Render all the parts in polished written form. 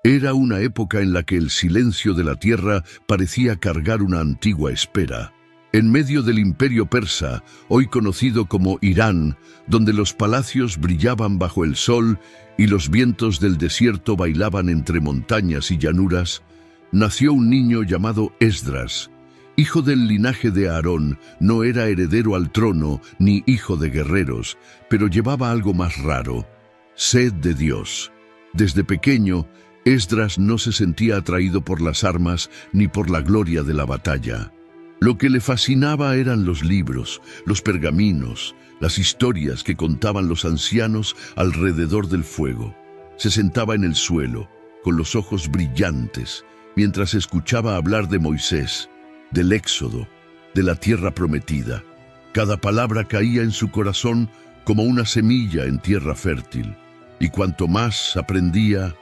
Era una época en la que el silencio de la tierra parecía cargar una antigua espera. En medio del imperio persa, hoy conocido como Irán, donde los palacios brillaban bajo el sol y los vientos del desierto bailaban entre montañas y llanuras, nació un niño llamado Esdras. Hijo del linaje de Aarón, no era heredero al trono ni hijo de guerreros, pero llevaba algo más raro: sed de Dios. Desde pequeño, Esdras no se sentía atraído por las armas ni por la gloria de la batalla. Lo que le fascinaba eran los libros, los pergaminos, las historias que contaban los ancianos alrededor del fuego. Se sentaba en el suelo, con los ojos brillantes, mientras escuchaba hablar de Moisés, del Éxodo, de la tierra prometida. Cada palabra caía en su corazón como una semilla en tierra fértil, y cuanto más aprendía,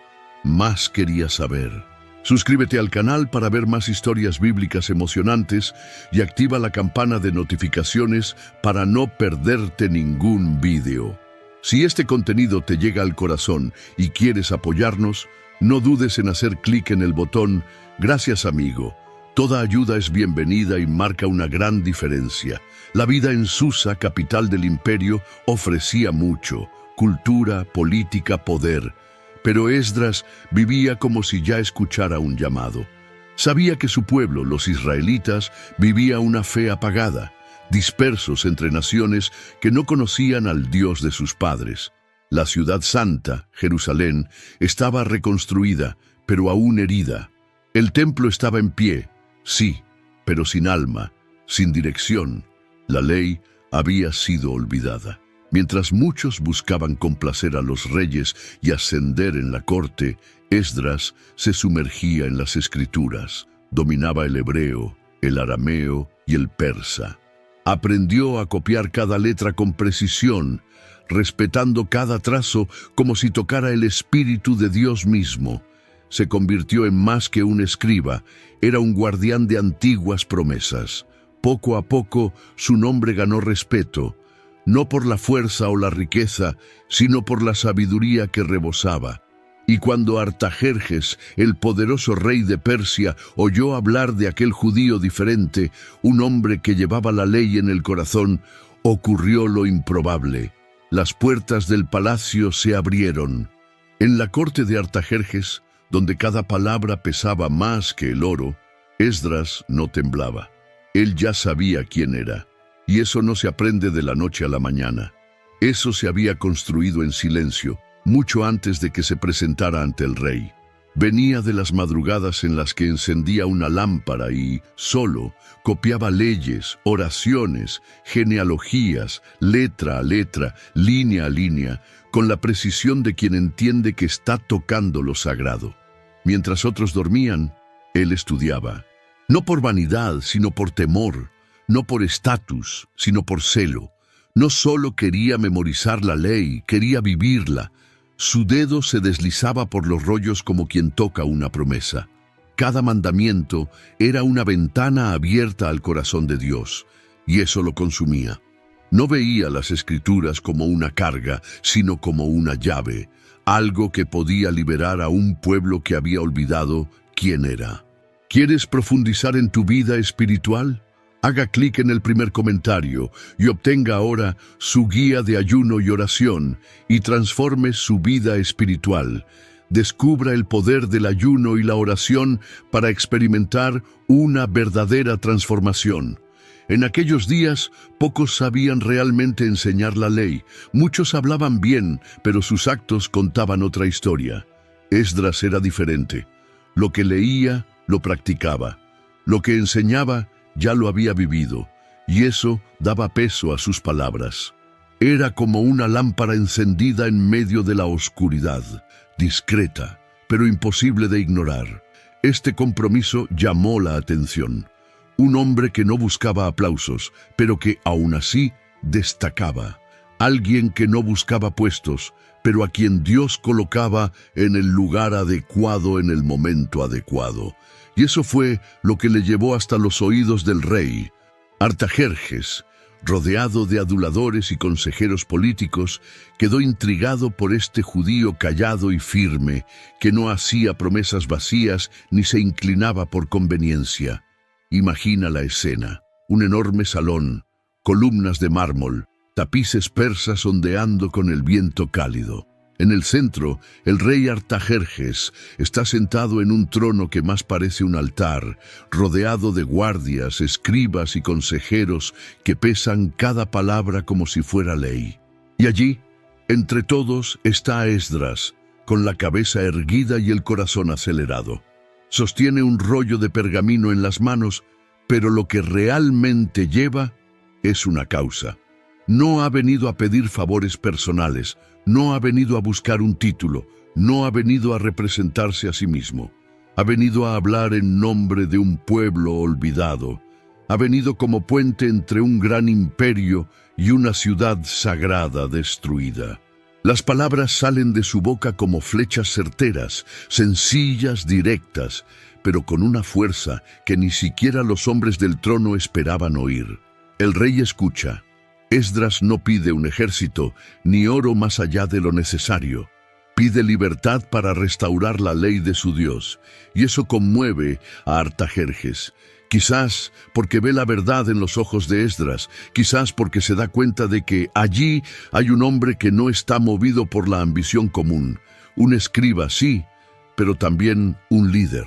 más quería saber. Suscríbete al canal para ver más historias bíblicas emocionantes y activa la campana de notificaciones para no perderte ningún video. Si este contenido te llega al corazón y quieres apoyarnos, no dudes en hacer clic en el botón "Gracias, amigo". Toda ayuda es bienvenida y marca una gran diferencia. La vida en Susa, capital del imperio, ofrecía mucho: cultura, política, poder. Pero Esdras vivía como si ya escuchara un llamado. Sabía que su pueblo, los israelitas, vivía una fe apagada, dispersos entre naciones que no conocían al Dios de sus padres. La ciudad santa, Jerusalén, estaba reconstruida, pero aún herida. El templo estaba en pie, sí, pero sin alma, sin dirección. La ley había sido olvidada. Mientras muchos buscaban complacer a los reyes y ascender en la corte, Esdras se sumergía en las escrituras. Dominaba el hebreo, el arameo y el persa. Aprendió a copiar cada letra con precisión, respetando cada trazo como si tocara el Espíritu de Dios mismo. Se convirtió en más que un escriba, era un guardián de antiguas promesas. Poco a poco su nombre ganó respeto, no por la fuerza o la riqueza, sino por la sabiduría que rebosaba. Y cuando Artajerjes, el poderoso rey de Persia, oyó hablar de aquel judío diferente, un hombre que llevaba la ley en el corazón, ocurrió lo improbable. Las puertas del palacio se abrieron. En la corte de Artajerjes, donde cada palabra pesaba más que el oro, Esdras no temblaba. Él ya sabía quién era. Y eso no se aprende de la noche a la mañana. Eso se había construido en silencio, mucho antes de que se presentara ante el rey. Venía de las madrugadas en las que encendía una lámpara y, solo, copiaba leyes, oraciones, genealogías, letra a letra, línea a línea, con la precisión de quien entiende que está tocando lo sagrado. Mientras otros dormían, él estudiaba. No por vanidad, sino por temor. No por estatus, sino por celo. No solo quería memorizar la ley, quería vivirla. Su dedo se deslizaba por los rollos como quien toca una promesa. Cada mandamiento era una ventana abierta al corazón de Dios, y eso lo consumía. No veía las Escrituras como una carga, sino como una llave, algo que podía liberar a un pueblo que había olvidado quién era. ¿Quieres profundizar en tu vida espiritual? Haga clic en el primer comentario y obtenga ahora su guía de ayuno y oración y transforme su vida espiritual. Descubra el poder del ayuno y la oración para experimentar una verdadera transformación. En aquellos días, pocos sabían realmente enseñar la ley. Muchos hablaban bien, pero sus actos contaban otra historia. Esdras era diferente. Lo que leía, lo practicaba. Lo que enseñaba, ya lo había vivido, y eso daba peso a sus palabras. Era como una lámpara encendida en medio de la oscuridad, discreta, pero imposible de ignorar. Este compromiso llamó la atención. Un hombre que no buscaba aplausos, pero que aún así destacaba. Alguien que no buscaba puestos, pero a quien Dios colocaba en el lugar adecuado en el momento adecuado. Y eso fue lo que le llevó hasta los oídos del rey. Artajerjes, rodeado de aduladores y consejeros políticos, quedó intrigado por este judío callado y firme, que no hacía promesas vacías ni se inclinaba por conveniencia. Imagina la escena: un enorme salón, columnas de mármol, tapices persas ondeando con el viento cálido. En el centro, el rey Artajerjes está sentado en un trono que más parece un altar, rodeado de guardias, escribas y consejeros que pesan cada palabra como si fuera ley. Y allí, entre todos, está Esdras, con la cabeza erguida y el corazón acelerado. Sostiene un rollo de pergamino en las manos, pero lo que realmente lleva es una causa. No ha venido a pedir favores personales, no ha venido a buscar un título, no ha venido a representarse a sí mismo. Ha venido a hablar en nombre de un pueblo olvidado. Ha venido como puente entre un gran imperio y una ciudad sagrada destruida. Las palabras salen de su boca como flechas certeras, sencillas, directas, pero con una fuerza que ni siquiera los hombres del trono esperaban oír. El rey escucha. Esdras no pide un ejército, ni oro más allá de lo necesario. Pide libertad para restaurar la ley de su Dios, y eso conmueve a Artajerjes. Quizás porque ve la verdad en los ojos de Esdras, quizás porque se da cuenta de que allí hay un hombre que no está movido por la ambición común. Un escriba, sí, pero también un líder.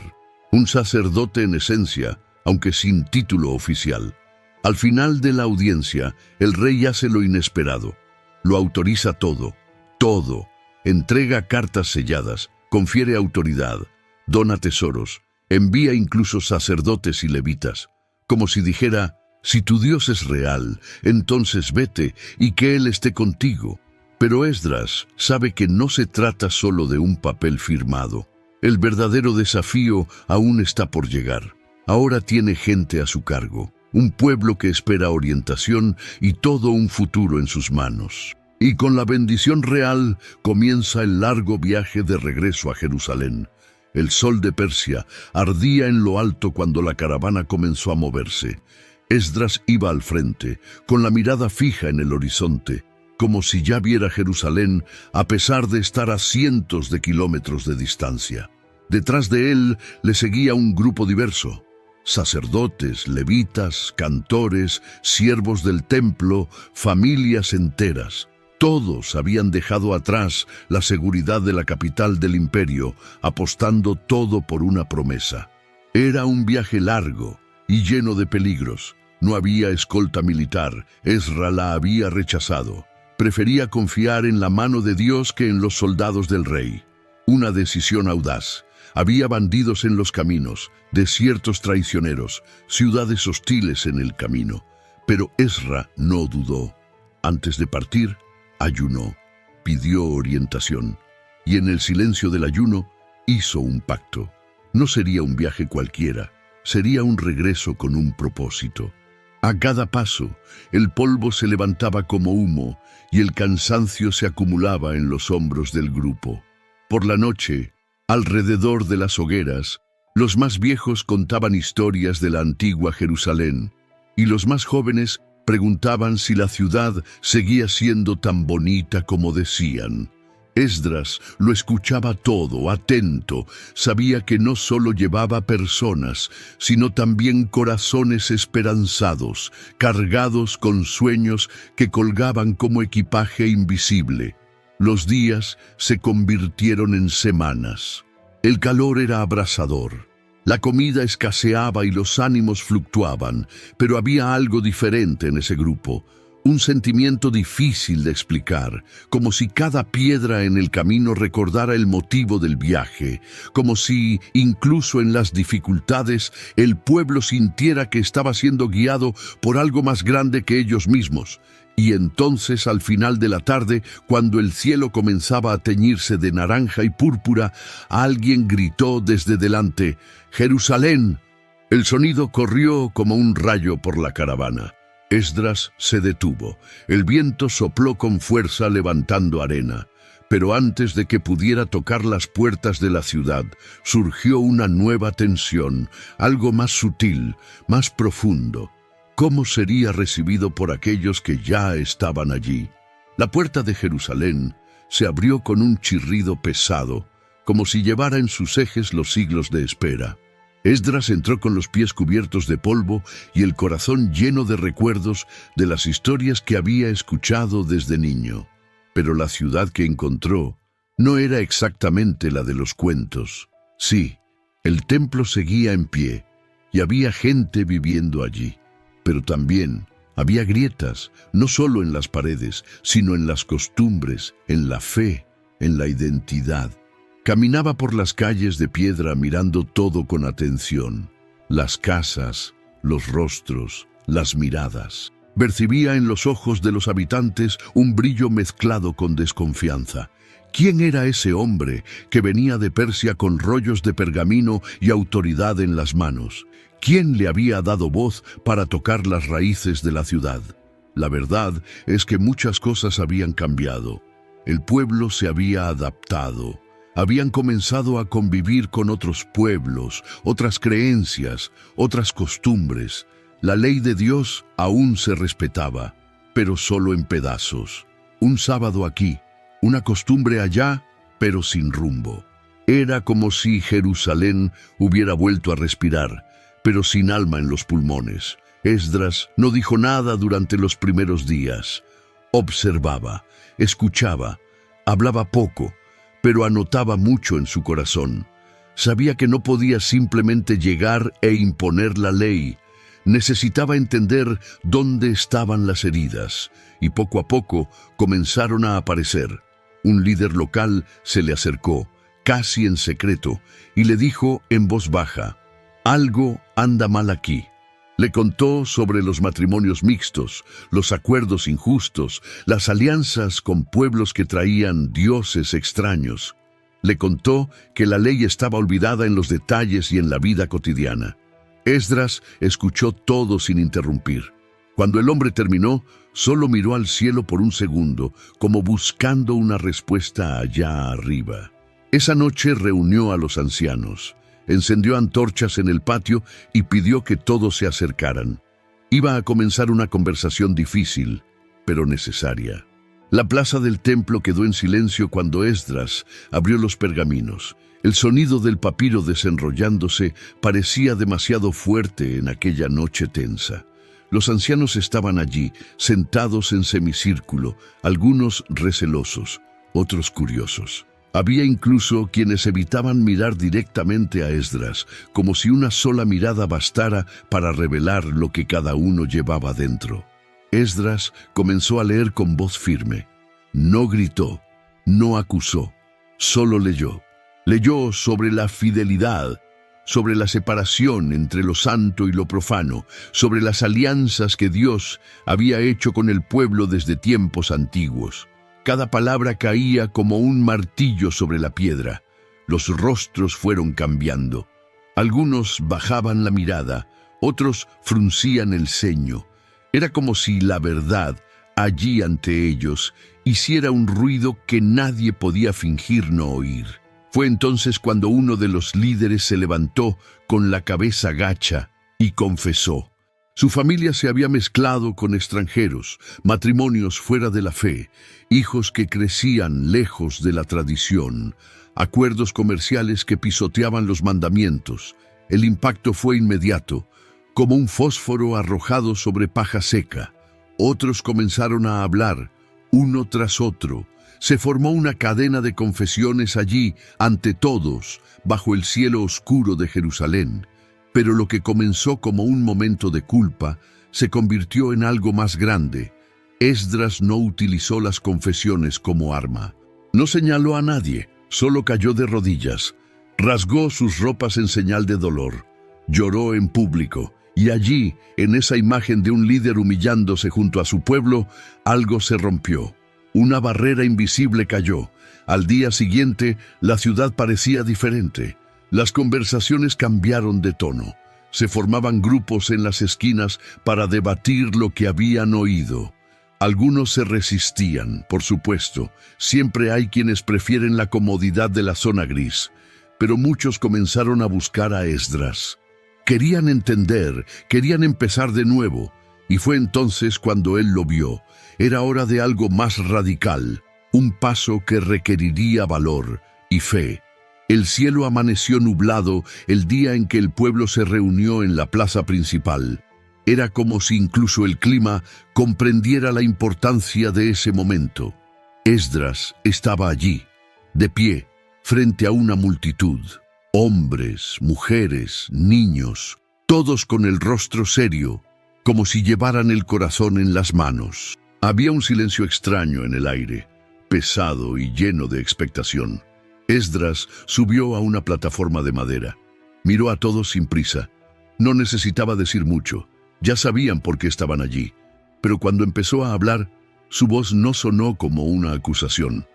Un sacerdote en esencia, aunque sin título oficial. Al final de la audiencia, el rey hace lo inesperado. Lo autoriza todo, todo. Entrega cartas selladas, confiere autoridad, dona tesoros, envía incluso sacerdotes y levitas, como si dijera: si tu Dios es real, entonces vete y que Él esté contigo. Pero Esdras sabe que no se trata solo de un papel firmado. El verdadero desafío aún está por llegar. Ahora tiene gente a su cargo. Un pueblo que espera orientación y todo un futuro en sus manos. Y con la bendición real comienza el largo viaje de regreso a Jerusalén. El sol de Persia ardía en lo alto cuando la caravana comenzó a moverse. Esdras iba al frente, con la mirada fija en el horizonte, como si ya viera Jerusalén a pesar de estar a cientos de kilómetros de distancia. Detrás de él le seguía un grupo diverso. Sacerdotes, levitas, cantores, siervos del templo, familias enteras. Todos habían dejado atrás la seguridad de la capital del imperio, apostando todo por una promesa. Era un viaje largo y lleno de peligros. No había escolta militar, Ezra la había rechazado. Prefería confiar en la mano de Dios que en los soldados del rey. Una decisión audaz. Había bandidos en los caminos, desiertos traicioneros, ciudades hostiles en el camino. Pero Ezra no dudó. Antes de partir, ayunó, pidió orientación, y en el silencio del ayuno hizo un pacto. No sería un viaje cualquiera, sería un regreso con un propósito. A cada paso, el polvo se levantaba como humo y el cansancio se acumulaba en los hombros del grupo. Por la noche, alrededor de las hogueras, los más viejos contaban historias de la antigua Jerusalén, y los más jóvenes preguntaban si la ciudad seguía siendo tan bonita como decían. Esdras lo escuchaba todo, atento. Sabía que no solo llevaba personas, sino también corazones esperanzados, cargados con sueños que colgaban como equipaje invisible. Los días se convirtieron en semanas. El calor era abrasador. La comida escaseaba y los ánimos fluctuaban, pero había algo diferente en ese grupo. Un sentimiento difícil de explicar, como si cada piedra en el camino recordara el motivo del viaje, como si, incluso en las dificultades, el pueblo sintiera que estaba siendo guiado por algo más grande que ellos mismos. Y entonces, al final de la tarde, cuando el cielo comenzaba a teñirse de naranja y púrpura, alguien gritó desde delante: «¡Jerusalén!». El sonido corrió como un rayo por la caravana. Esdras se detuvo. El viento sopló con fuerza levantando arena. Pero antes de que pudiera tocar las puertas de la ciudad, surgió una nueva tensión, algo más sutil, más profundo. ¿Cómo sería recibido por aquellos que ya estaban allí? La puerta de Jerusalén se abrió con un chirrido pesado, como si llevara en sus ejes los siglos de espera. Esdras entró con los pies cubiertos de polvo y el corazón lleno de recuerdos de las historias que había escuchado desde niño. Pero la ciudad que encontró no era exactamente la de los cuentos. Sí, el templo seguía en pie y había gente viviendo allí, pero también había grietas, no solo en las paredes, sino en las costumbres, en la fe, en la identidad. Caminaba por las calles de piedra mirando todo con atención. Las casas, los rostros, las miradas. Percibía en los ojos de los habitantes un brillo mezclado con desconfianza. ¿Quién era ese hombre que venía de Persia con rollos de pergamino y autoridad en las manos? ¿Quién le había dado voz para tocar las raíces de la ciudad? La verdad es que muchas cosas habían cambiado. El pueblo se había adaptado. Habían comenzado a convivir con otros pueblos, otras creencias, otras costumbres. La ley de Dios aún se respetaba, pero solo en pedazos. Un sábado aquí, una costumbre allá, pero sin rumbo. Era como si Jerusalén hubiera vuelto a respirar, pero sin alma en los pulmones. Esdras no dijo nada durante los primeros días. Observaba, escuchaba, hablaba poco, pero anotaba mucho en su corazón. Sabía que no podía simplemente llegar e imponer la ley. Necesitaba entender dónde estaban las heridas, y poco a poco comenzaron a aparecer. Un líder local se le acercó, casi en secreto, y le dijo en voz baja: «Algo anda mal aquí». Le contó sobre los matrimonios mixtos, los acuerdos injustos, las alianzas con pueblos que traían dioses extraños. Le contó que la ley estaba olvidada en los detalles y en la vida cotidiana. Esdras escuchó todo sin interrumpir. Cuando el hombre terminó, solo miró al cielo por un segundo, como buscando una respuesta allá arriba. Esa noche reunió a los ancianos. Encendió antorchas en el patio y pidió que todos se acercaran. Iba a comenzar una conversación difícil, pero necesaria. La plaza del templo quedó en silencio cuando Esdras abrió los pergaminos. El sonido del papiro desenrollándose parecía demasiado fuerte en aquella noche tensa. Los ancianos estaban allí, sentados en semicírculo, algunos recelosos, otros curiosos. Había incluso quienes evitaban mirar directamente a Esdras, como si una sola mirada bastara para revelar lo que cada uno llevaba dentro. Esdras comenzó a leer con voz firme. No gritó, no acusó, solo leyó. Leyó sobre la fidelidad, sobre la separación entre lo santo y lo profano, sobre las alianzas que Dios había hecho con el pueblo desde tiempos antiguos. Cada palabra caía como un martillo sobre la piedra. Los rostros fueron cambiando. Algunos bajaban la mirada, otros fruncían el ceño. Era como si la verdad, allí ante ellos, hiciera un ruido que nadie podía fingir no oír. Fue entonces cuando uno de los líderes se levantó con la cabeza gacha y confesó. Su familia se había mezclado con extranjeros, matrimonios fuera de la fe, hijos que crecían lejos de la tradición, acuerdos comerciales que pisoteaban los mandamientos. El impacto fue inmediato, como un fósforo arrojado sobre paja seca. Otros comenzaron a hablar, uno tras otro. Se formó una cadena de confesiones allí, ante todos, bajo el cielo oscuro de Jerusalén. Pero lo que comenzó como un momento de culpa se convirtió en algo más grande. Esdras no utilizó las confesiones como arma. No señaló a nadie, solo cayó de rodillas. Rasgó sus ropas en señal de dolor. Lloró en público. Y allí, en esa imagen de un líder humillándose junto a su pueblo, algo se rompió. Una barrera invisible cayó. Al día siguiente, la ciudad parecía diferente. Las conversaciones cambiaron de tono. Se formaban grupos en las esquinas para debatir lo que habían oído. Algunos se resistían, por supuesto. Siempre hay quienes prefieren la comodidad de la zona gris. Pero muchos comenzaron a buscar a Esdras. Querían entender, querían empezar de nuevo. Y fue entonces cuando él lo vio. Era hora de algo más radical, un paso que requeriría valor y fe. El cielo amaneció nublado el día en que el pueblo se reunió en la plaza principal. Era como si incluso el clima comprendiera la importancia de ese momento. Esdras estaba allí, de pie, frente a una multitud. Hombres, mujeres, niños, todos con el rostro serio, como si llevaran el corazón en las manos. Había un silencio extraño en el aire, pesado y lleno de expectación. Esdras subió a una plataforma de madera. Miró a todos sin prisa. No necesitaba decir mucho. Ya sabían por qué estaban allí. Pero cuando empezó a hablar, su voz no sonó como una acusación.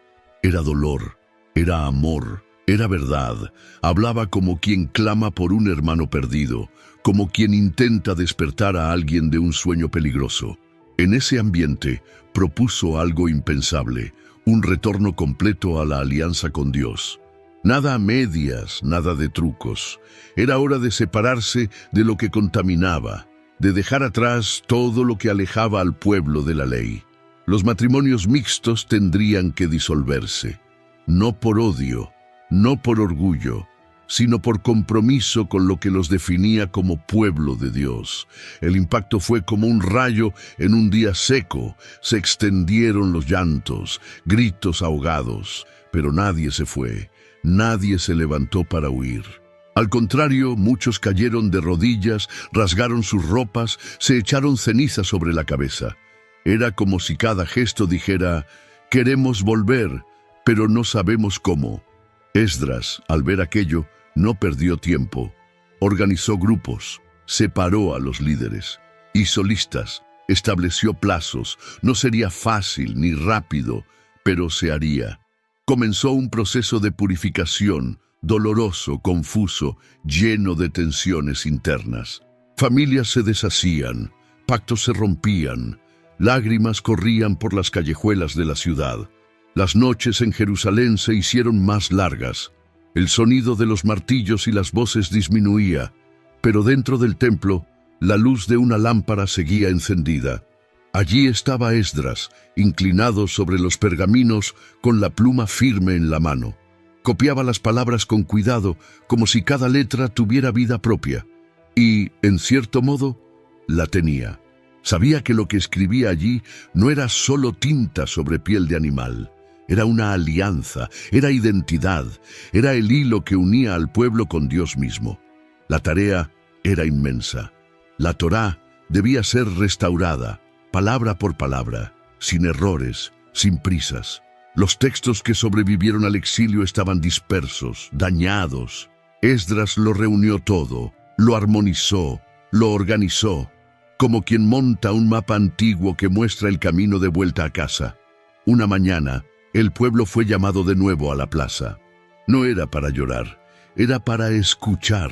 Era dolor, era amor, era verdad. Hablaba como quien clama por un hermano perdido, como quien intenta despertar a alguien de un sueño peligroso. En ese ambiente propuso algo impensable, un retorno completo a la alianza con Dios. Nada a medias, nada de trucos. Era hora de separarse de lo que contaminaba, de dejar atrás todo lo que alejaba al pueblo de la ley. Los matrimonios mixtos tendrían que disolverse, no por odio, no por orgullo, sino por compromiso con lo que los definía como pueblo de Dios. El impacto fue como un rayo en un día seco. Se extendieron los llantos, gritos ahogados, pero nadie se fue, nadie se levantó para huir. Al contrario, muchos cayeron de rodillas, rasgaron sus ropas, se echaron ceniza sobre la cabeza. Era como si cada gesto dijera: queremos volver, pero no sabemos cómo. Esdras, al ver aquello, no perdió tiempo. Organizó grupos, separó a los líderes, hizo listas, estableció plazos. No sería fácil ni rápido, pero se haría. Comenzó un proceso de purificación, doloroso, confuso, lleno de tensiones internas. Familias se deshacían, pactos se rompían, lágrimas corrían por las callejuelas de la ciudad. Las noches en Jerusalén se hicieron más largas. El sonido de los martillos y las voces disminuía, pero dentro del templo, la luz de una lámpara seguía encendida. Allí estaba Esdras, inclinado sobre los pergaminos, con la pluma firme en la mano. Copiaba las palabras con cuidado, como si cada letra tuviera vida propia. Y, en cierto modo, la tenía. Sabía que lo que escribía allí no era solo tinta sobre piel de animal. Era una alianza, era identidad, era el hilo que unía al pueblo con Dios mismo. La tarea era inmensa. La Torá debía ser restaurada, palabra por palabra, sin errores, sin prisas. Los textos que sobrevivieron al exilio estaban dispersos, dañados. Esdras lo reunió todo, lo armonizó, lo organizó, como quien monta un mapa antiguo que muestra el camino de vuelta a casa. Una mañana, el pueblo fue llamado de nuevo a la plaza. No era para llorar, era para escuchar.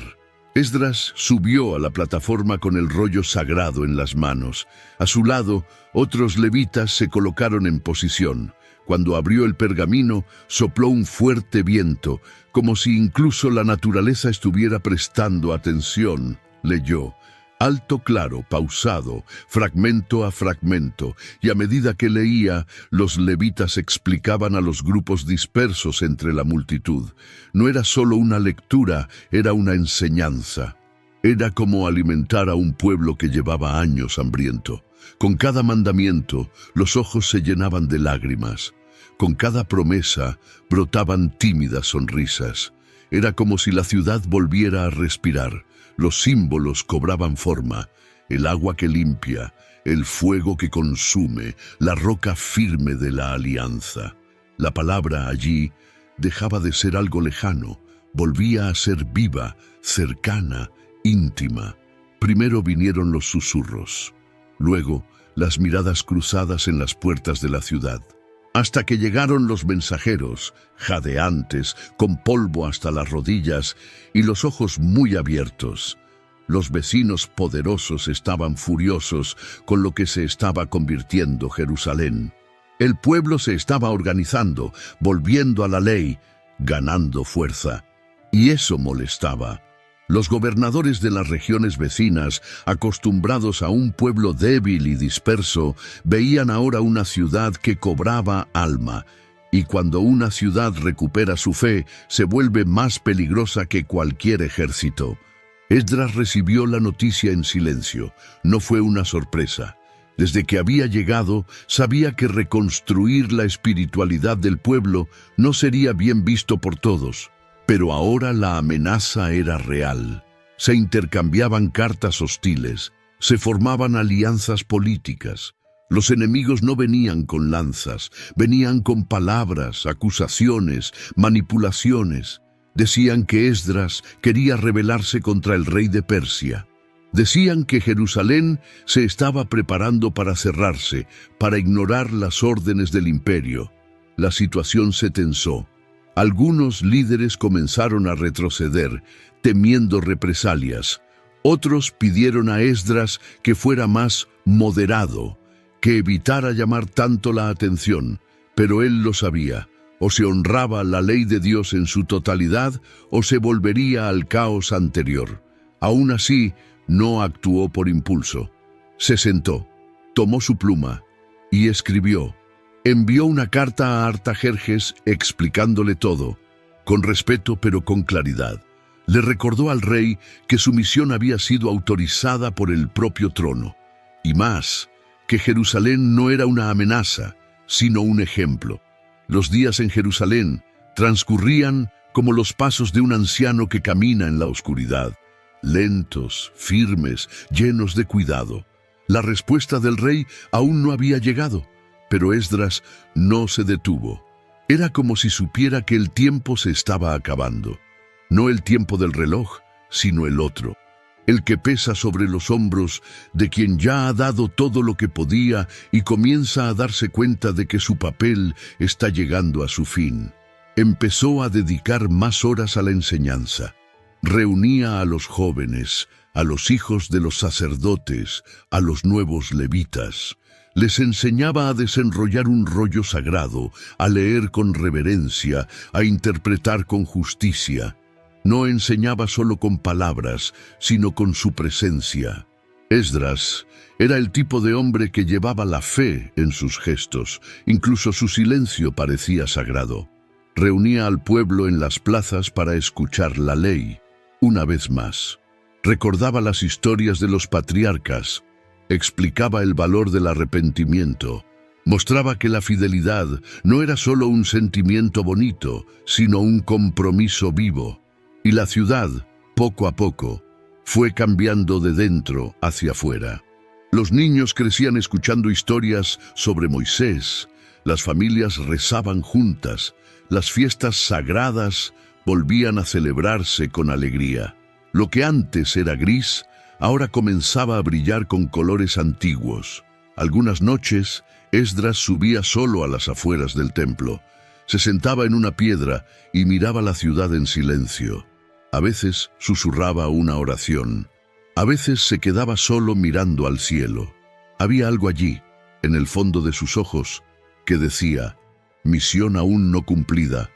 Esdras subió a la plataforma con el rollo sagrado en las manos. A su lado, otros levitas se colocaron en posición. Cuando abrió el pergamino, sopló un fuerte viento, como si incluso la naturaleza estuviera prestando atención. Leyó, alto, claro, pausado, fragmento a fragmento, y a medida que leía, los levitas explicaban a los grupos dispersos entre la multitud. No era solo una lectura, era una enseñanza. Era como alimentar a un pueblo que llevaba años hambriento. Con cada mandamiento, los ojos se llenaban de lágrimas. Con cada promesa, brotaban tímidas sonrisas. Era como si la ciudad volviera a respirar. Los símbolos cobraban forma, el agua que limpia, el fuego que consume, la roca firme de la alianza. La palabra allí dejaba de ser algo lejano, volvía a ser viva, cercana, íntima. Primero vinieron los susurros, luego las miradas cruzadas en las puertas de la ciudad, hasta que llegaron los mensajeros, jadeantes, con polvo hasta las rodillas y los ojos muy abiertos. Los vecinos poderosos estaban furiosos con lo que se estaba convirtiendo Jerusalén. El pueblo se estaba organizando, volviendo a la ley, ganando fuerza. Y eso molestaba. Los gobernadores de las regiones vecinas, acostumbrados a un pueblo débil y disperso, veían ahora una ciudad que cobraba alma. Y cuando una ciudad recupera su fe, se vuelve más peligrosa que cualquier ejército. Esdras recibió la noticia en silencio. No fue una sorpresa. Desde que había llegado, sabía que reconstruir la espiritualidad del pueblo no sería bien visto por todos. Pero ahora la amenaza era real. Se intercambiaban cartas hostiles, se formaban alianzas políticas. Los enemigos no venían con lanzas, venían con palabras, acusaciones, manipulaciones. Decían que Esdras quería rebelarse contra el rey de Persia. Decían que Jerusalén se estaba preparando para cerrarse, para ignorar las órdenes del imperio. La situación se tensó. Algunos líderes comenzaron a retroceder, temiendo represalias. Otros pidieron a Esdras que fuera más moderado, que evitara llamar tanto la atención, pero él lo sabía. O se honraba la ley de Dios en su totalidad, o se volvería al caos anterior. Aún así, no actuó por impulso. Se sentó, tomó su pluma y escribió. Envió una carta a Artajerjes explicándole todo, con respeto pero con claridad. Le recordó al rey que su misión había sido autorizada por el propio trono. Y más, que Jerusalén no era una amenaza, sino un ejemplo. Los días en Jerusalén transcurrían como los pasos de un anciano que camina en la oscuridad, lentos, firmes, llenos de cuidado. La respuesta del rey aún no había llegado. Pero Esdras no se detuvo. Era como si supiera que el tiempo se estaba acabando. No el tiempo del reloj, sino el otro. El que pesa sobre los hombros de quien ya ha dado todo lo que podía y comienza a darse cuenta de que su papel está llegando a su fin. Empezó a dedicar más horas a la enseñanza. Reunía a los jóvenes, a los hijos de los sacerdotes, a los nuevos levitas. Les enseñaba a desenrollar un rollo sagrado, a leer con reverencia, a interpretar con justicia. No enseñaba solo con palabras, sino con su presencia. Esdras era el tipo de hombre que llevaba la fe en sus gestos, incluso su silencio parecía sagrado. Reunía al pueblo en las plazas para escuchar la ley, una vez más. Recordaba las historias de los patriarcas, explicaba el valor del arrepentimiento, mostraba que la fidelidad no era solo un sentimiento bonito, sino un compromiso vivo. Y la ciudad, poco a poco, fue cambiando de dentro hacia afuera. Los niños crecían escuchando historias sobre Moisés, las familias rezaban juntas, las fiestas sagradas volvían a celebrarse con alegría. Lo que antes era gris, ahora comenzaba a brillar con colores antiguos. Algunas noches, Esdras subía solo a las afueras del templo. Se sentaba en una piedra y miraba la ciudad en silencio. A veces susurraba una oración. A veces se quedaba solo mirando al cielo. Había algo allí, en el fondo de sus ojos, que decía, misión aún no cumplida,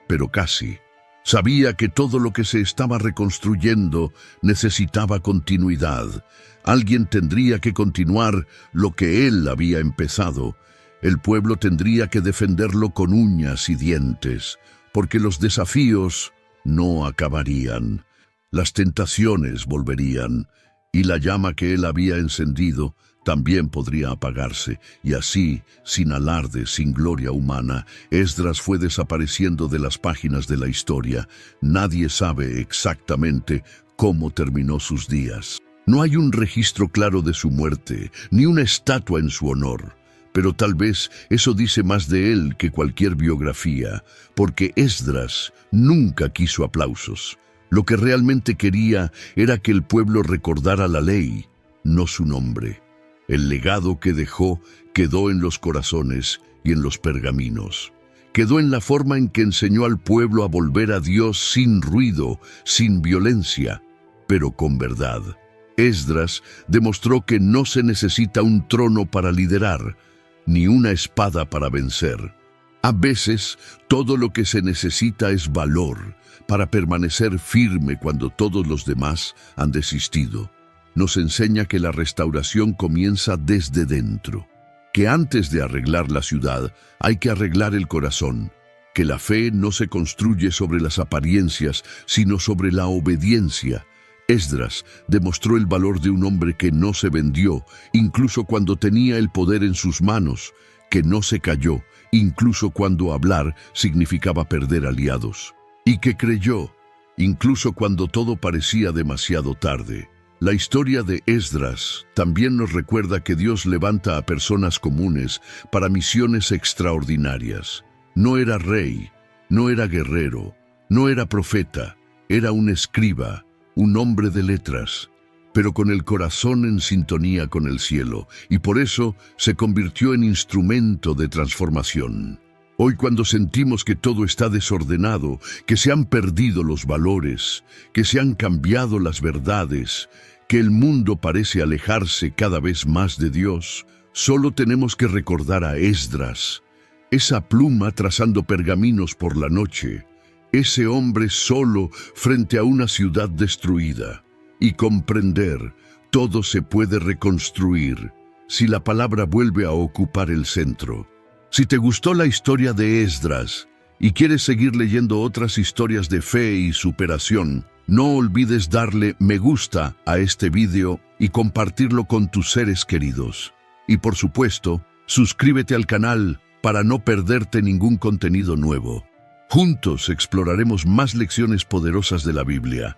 pero casi. Sabía que todo lo que se estaba reconstruyendo necesitaba continuidad. Alguien tendría que continuar lo que él había empezado. El pueblo tendría que defenderlo con uñas y dientes, porque los desafíos no acabarían. Las tentaciones volverían, y la llama que él había encendido también podría apagarse, y así, sin alarde, sin gloria humana, Esdras fue desapareciendo de las páginas de la historia. Nadie sabe exactamente cómo terminó sus días. No hay un registro claro de su muerte, ni una estatua en su honor. Pero tal vez eso dice más de él que cualquier biografía, porque Esdras nunca quiso aplausos. Lo que realmente quería era que el pueblo recordara la ley, no su nombre. El legado que dejó quedó en los corazones y en los pergaminos. Quedó en la forma en que enseñó al pueblo a volver a Dios sin ruido, sin violencia, pero con verdad. Esdras demostró que no se necesita un trono para liderar, ni una espada para vencer. A veces, todo lo que se necesita es valor, para permanecer firme cuando todos los demás han desistido. Nos enseña que la restauración comienza desde dentro, que antes de arreglar la ciudad hay que arreglar el corazón, que la fe no se construye sobre las apariencias, sino sobre la obediencia. Esdras demostró el valor de un hombre que no se vendió, incluso cuando tenía el poder en sus manos, que no se cayó, incluso cuando hablar significaba perder aliados, y que creyó, incluso cuando todo parecía demasiado tarde. La historia de Esdras también nos recuerda que Dios levanta a personas comunes para misiones extraordinarias. No era rey, no era guerrero, no era profeta, era un escriba, un hombre de letras, pero con el corazón en sintonía con el cielo, y por eso se convirtió en instrumento de transformación. Hoy, cuando sentimos que todo está desordenado, que se han perdido los valores, que se han cambiado las verdades, que el mundo parece alejarse cada vez más de Dios, solo tenemos que recordar a Esdras, esa pluma trazando pergaminos por la noche, ese hombre solo frente a una ciudad destruida, y comprender, todo se puede reconstruir si la palabra vuelve a ocupar el centro. Si te gustó la historia de Esdras y quieres seguir leyendo otras historias de fe y superación, no olvides darle me gusta a este video y compartirlo con tus seres queridos. Y por supuesto, suscríbete al canal para no perderte ningún contenido nuevo. Juntos exploraremos más lecciones poderosas de la Biblia.